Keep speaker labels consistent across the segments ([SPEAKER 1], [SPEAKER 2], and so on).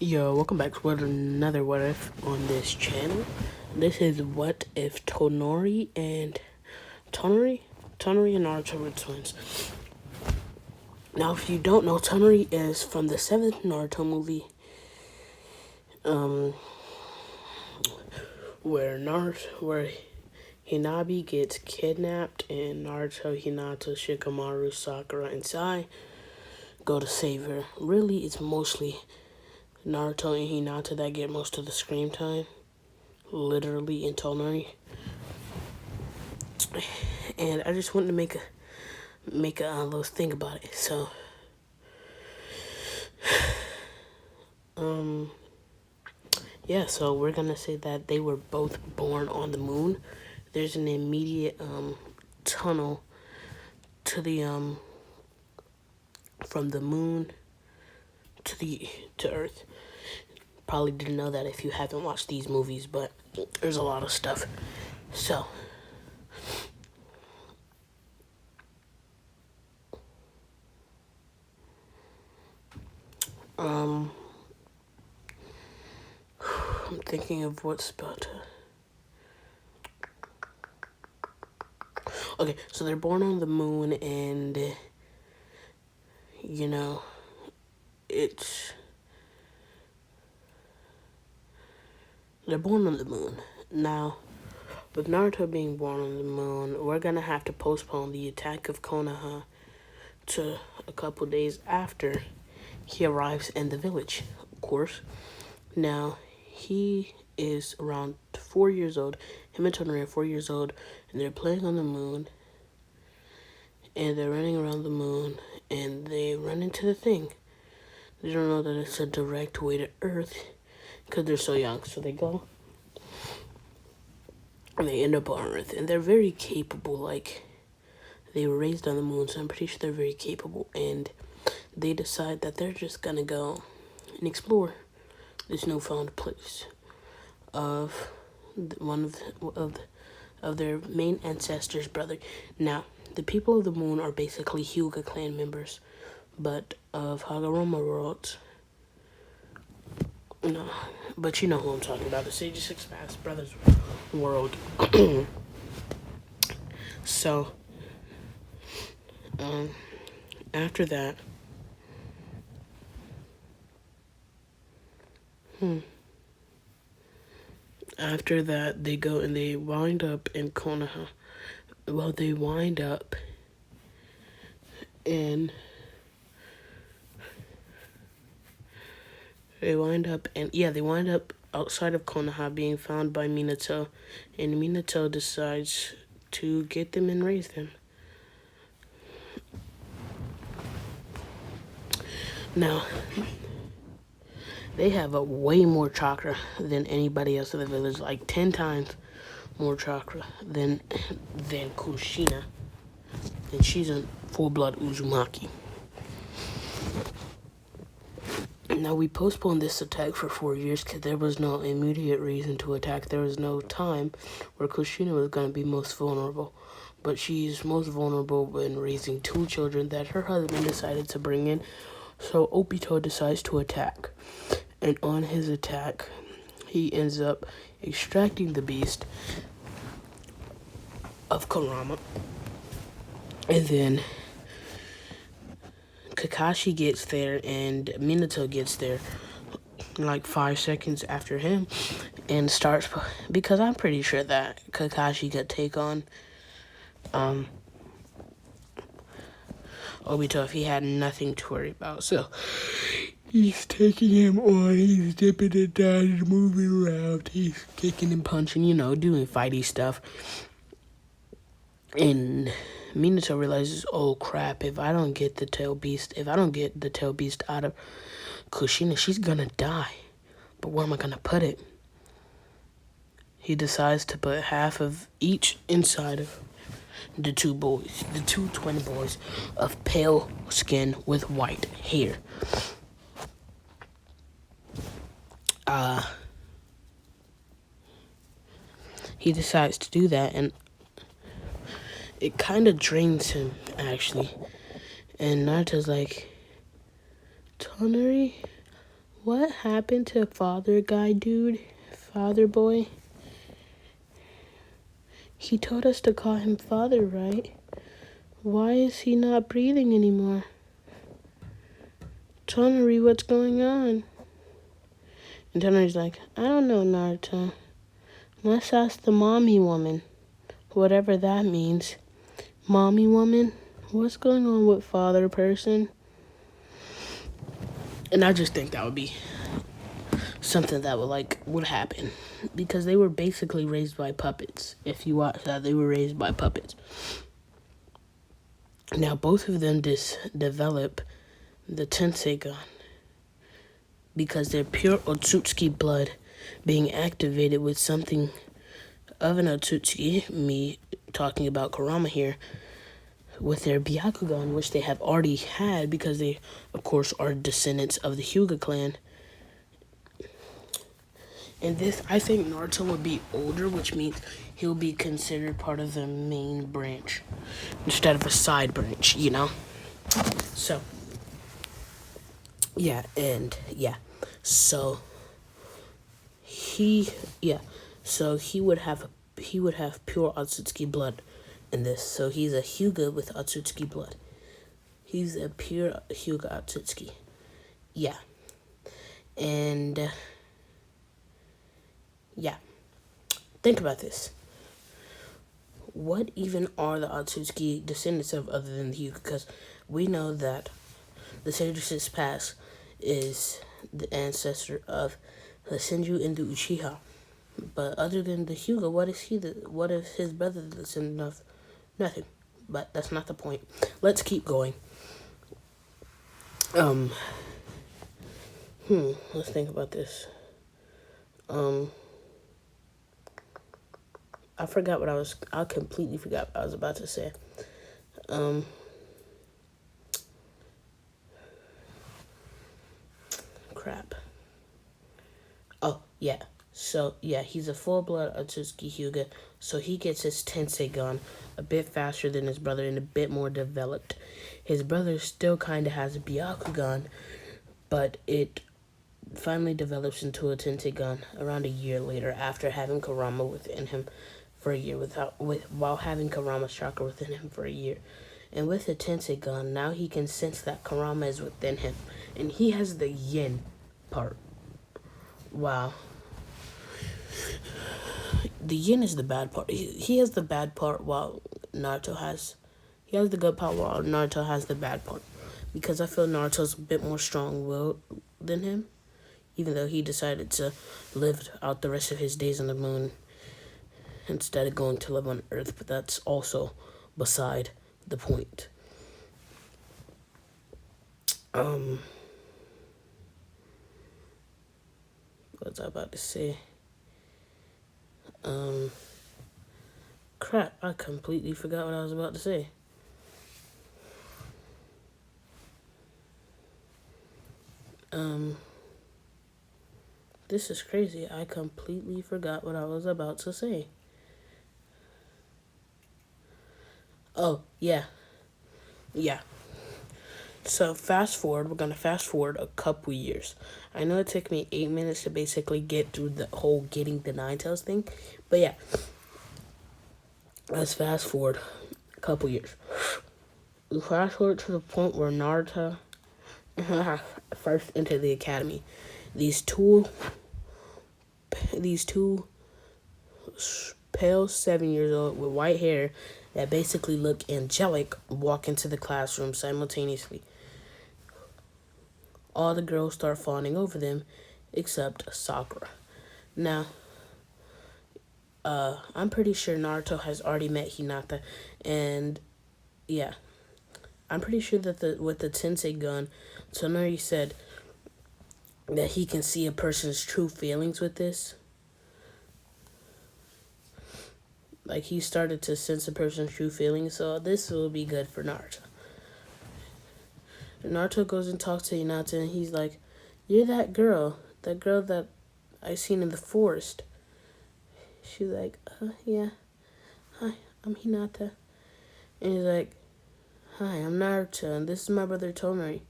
[SPEAKER 1] Yo, welcome back with another What If on this channel. This is What If Toneri and Naruto were twins. Now, if you don't know, Toneri is from the 7th Naruto movie, where Hinabi gets kidnapped and Naruto, Hinata, Shikamaru, Sakura, and Sai go to save her. Really, it's mostly Naruto and Hinata that get most of the screen time, literally in Toneri. And I just wanted to make a little thing about it. So, yeah. So we're gonna say that they were both born on the moon. There's an immediate tunnel to the from the moon to Earth. Probably didn't know that if you haven't watched these movies, but there's a lot of stuff. So, I'm thinking of what's about to. Okay, so they're born on the moon, and they're born on the moon. Now, with Naruto being born on the moon, we're gonna have to postpone the attack of Konoha to a couple days after he arrives in the village, of course. Now, he is around 4 years old. Him and Toneri are 4 years old, and they're playing on the moon, and they're running around the moon, and they run into the thing. They don't know that it's a direct way to Earth because they're so young. So they go, and they end up on Earth, and they're very capable. Like, they were raised on the moon, so I'm pretty sure they're very capable. And they decide that they're just gonna go and explore this newfound place of one of their main ancestors' brother. Now, the people of the moon are basically Hyuga clan members, but of Hagoromo worlds. No, but you know who I'm talking about, the Sage of Six Paths Brothers world. So, after that, they go and they wind up in Konoha. Well, they wind up outside of Konoha, being found by Minato, and Minato decides to get them and raise them. Now, they have a way more chakra than anybody else in the village, like 10 times more chakra than Kushina, and she's a full-blood Uzumaki. Now, we postponed this attack for 4 years because there was no immediate reason to attack. There was no time where Kushina was going to be most vulnerable. But she's most vulnerable when raising 2 children that her husband decided to bring in. So Obito decides to attack. And on his attack, he ends up extracting the beast of Kurama. And then Kakashi gets there and Minato gets there like 5 seconds after him and starts, because I'm pretty sure that Kakashi could take on Obito if he had nothing to worry about. So he's taking him on, he's dipping it down, he's moving around, he's kicking and punching, doing fighty stuff. And Minato realizes, oh crap, if I don't get the tail beast out of Kushina, she's gonna die. But where am I gonna put it? He decides to put half of each inside of the 2 boys, the 2 twin boys of pale skin with white hair. He decides to do that, and it kind of drains him, actually. And Naruto's like, Toneri, What happened to father guy dude? Father boy? He told us to call him father, right? Why is he not breathing anymore? Toneri, what's going on? And Toneri's like, I don't know, Naruto. Let's ask the mommy woman. Whatever that means. Mommy woman? What's going on with father person? And I just think that would be something that would happen. Because they were basically raised by puppets. If you watch that, they were raised by puppets. Now both of them develop the tenseigan because they're pure Otsutsuki blood being activated with something of an Otsutsuki, me talking about Kurama here, with their Byakugan, which they have already had because they, of course, are descendants of the Hyuga clan. And this, I think Naruto would be older, which means he'll be considered part of the main branch instead of a side branch, you know? So, yeah, and yeah. So he would have pure Otsutsuki blood in this. So he's a Hyuga with Otsutsuki blood. He's a pure Hyuga Otsutsuki. Yeah. And yeah. Think about this. What even are the Otsutsuki descendants of other than the Hyuga? Because we know that the Sage's Pass is the ancestor of the Senju and the Uchiha. But other than the Hyuga, what is his brother the descendant of? Nothing. But that's not the point. Let's keep going. Let's think about this. I completely forgot what I was about to say. Crap. Oh, yeah. So, yeah, he's a full-blood Otsutsuki Hyuga, so he gets his tenseigan a bit faster than his brother and a bit more developed. His brother still kind of has a Byakugan, but it finally develops into a tenseigan around a year later after having Kurama within him for a year while having Kurama's chakra within him for a year. And with the tenseigan, now he can sense that Kurama is within him, and he has the yin part. Wow. The yin is the bad part. He has the bad part while Naruto has... He has the good part while Naruto has the bad part. Because I feel Naruto's a bit more strong-willed than him. Even though he decided to live out the rest of his days on the moon instead of going to live on Earth. But that's also beside the point. What was I about to say? Crap, I completely forgot what I was about to say. This is crazy. I completely forgot what I was about to say. Oh, yeah. Yeah. So we're going to fast forward a couple years. I know it took me 8 minutes to basically get through the whole getting the Nine Tails thing. But yeah. Let's fast forward a couple years. We fast forward to the point where Naruto first entered the academy. These two pale 7-year-old with white hair that basically look angelic walk into the classroom simultaneously. All the girls start fawning over them except Sakura. Now, I'm pretty sure Naruto has already met Hinata, and yeah, I'm pretty sure that with the tenseigan, Toneri said that he can see a person's true feelings with this. Like, he started to sense a person's true feelings, so this will be good for Naruto. And Naruto goes and talks to Hinata, and he's like, "You're that girl that I seen in the forest." She's like, "Yeah. Hi, I'm Hinata." And he's like, "Hi, I'm Naruto, and this is my brother Toneri."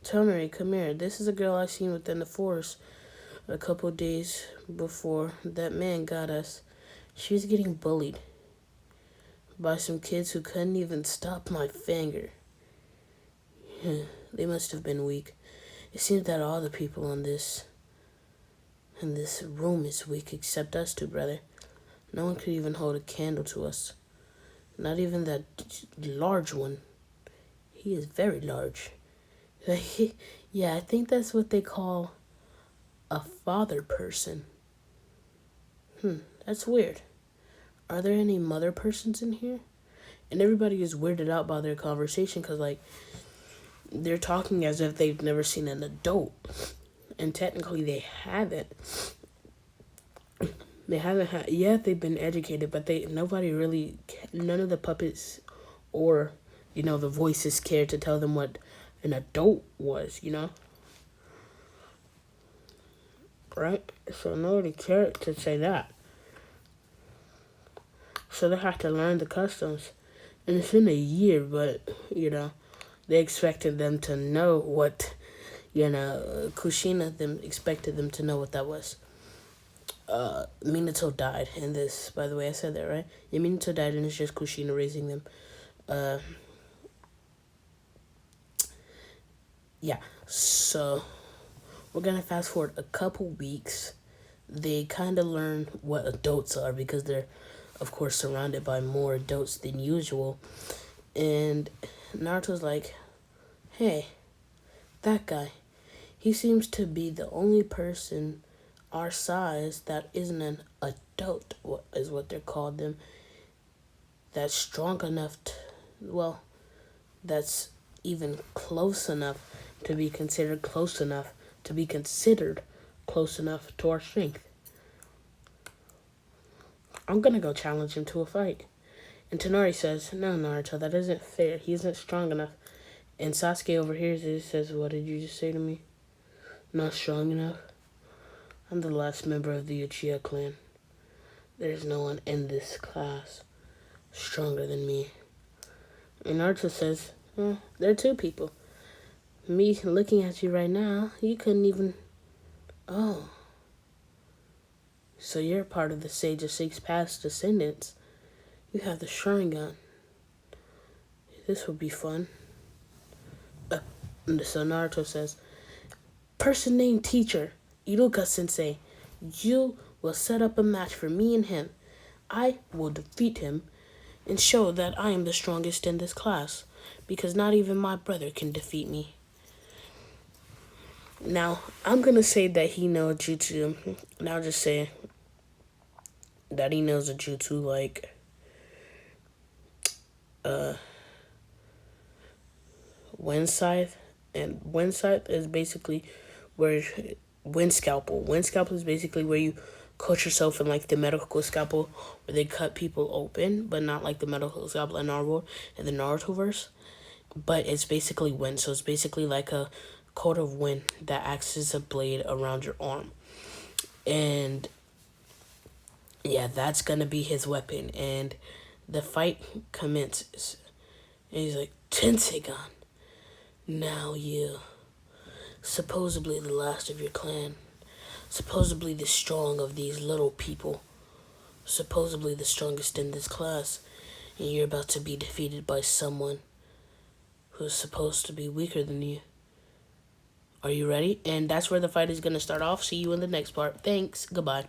[SPEAKER 1] Toneri, come here. This is a girl I seen within the forest a couple days before that man got us. She was getting bullied by some kids who couldn't even stop my finger. They must have been weak. It seems that all the people in this room is weak except us two, brother. No one could even hold a candle to us. Not even that large one. He is very large. Yeah, I think that's what they call a father person. That's weird. Are there any mother persons in here? And everybody is weirded out by their conversation because, like, they're talking as if they've never seen an adult. And technically they haven't. They haven't had, yeah, they've been educated, but none of the puppets or, the voices cared to tell them what an adult was, Right? So nobody cared to say that. So they have to learn the customs. And it's been a year, but, they expected them to know what, Kushina expected them to know what that was. Minato died in this, by the way, I said that, right? Yeah, Minato died and it's just Kushina raising them. Yeah, so we're gonna fast forward a couple weeks. They kind of learn what adults are because they're, of course, surrounded by more adults than usual. And Naruto's like, hey, that guy, he seems to be the only person our size that isn't an adult, is what they're called them, that's strong enough that's even close enough to be considered close enough to our strength. I'm gonna go challenge him to a fight. And Toneri says, no, Naruto, that isn't fair. He isn't strong enough. And Sasuke overhears it and says, what did you just say to me? Not strong enough? I'm the last member of the Uchiha clan. There's no one in this class stronger than me. And Naruto says, there are two people. Me looking at you right now, you couldn't even... Oh. So you're part of the Sage of Six Paths descendants. You have the Sharingan. This will be fun. So Naruto says, person named Teacher, Iruka-sensei, you will set up a match for me and him. I will defeat him and show that I am the strongest in this class, because not even my brother can defeat me. Now, I'm going to say that he knows jutsu, and I'll just say that he knows a jutsu like Wind Scythe, and Wind Scythe is basically where Wind Scalpel. Wind Scalpel is basically where you coach yourself in like the medical scalpel, where they cut people open, but not like the medical scalpel in the Naruto-verse. But it's basically wind, so it's basically like a coat of wind that acts as a blade around your arm. And yeah, that's gonna be his weapon. And the fight commences. And he's like, Tenseigan, now you, supposedly the last of your clan, supposedly the strong of these little people, supposedly the strongest in this class, and you're about to be defeated by someone who's supposed to be weaker than you. Are you ready? And that's where the fight is going to start off. See you in the next part. Thanks. Goodbye.